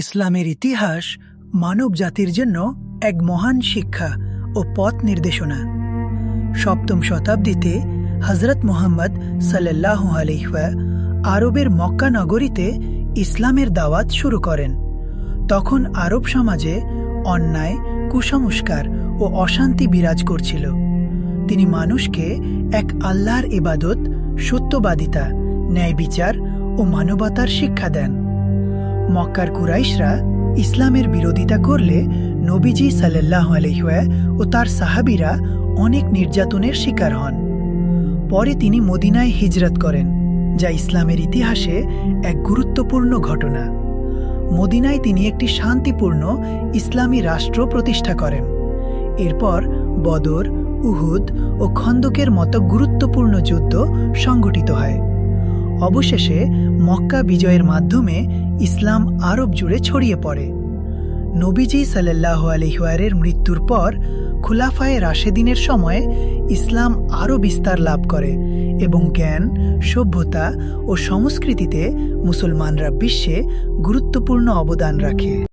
ইসলামের ইতিহাস মানব জাতির জন্য এক মহান শিক্ষা ও পথ নির্দেশনা। সপ্তম শতাব্দীতে হজরত মুহাম্মদ সাল্লাল্লাহু আলাইহি আরবের মক্কা নগরীতে ইসলামের দাওয়াত শুরু করেন। তখন আরব সমাজে অন্যায়, কুসংস্কার ও অশান্তি বিরাজ করছিল। তিনি মানুষকে এক আল্লাহর ইবাদত, সত্যবাদিতা, ন্যায় বিচার ও মানবতার শিক্ষা দেন। মক্কার কুরাইশরা ইসলামের বিরোধিতা করলে নবীজি সাল্লাল্লাহু আলাইহি ও তার সাহাবীরা অনেক নির্যাতনের শিকার হন। পরে তিনি মদিনায় হিজরত করেন, যা ইসলামের ইতিহাসে এক গুরুত্বপূর্ণ ঘটনা। মদিনায় তিনি একটি শান্তিপূর্ণ ইসলামী রাষ্ট্র প্রতিষ্ঠা করেন। এরপর বদর, উহুদ ও খন্দকের মতো গুরুত্বপূর্ণ যুদ্ধ সংঘটিত হয়। অবশেষে মক্কা বিজয়ের মাধ্যমে ইসলাম আরব জুড়ে ছড়িয়ে পড়ে। নবীজি সাল্লাল্লাহু আলাইহি এর মৃত্যুর পর খুলাফায়ে রাশেদিনের সময়ে ইসলাম আরও বিস্তার লাভ করে এবং জ্ঞান, সভ্যতা ও সংস্কৃতিতে মুসলমানরা বিশ্বে গুরুত্বপূর্ণ অবদান রাখে।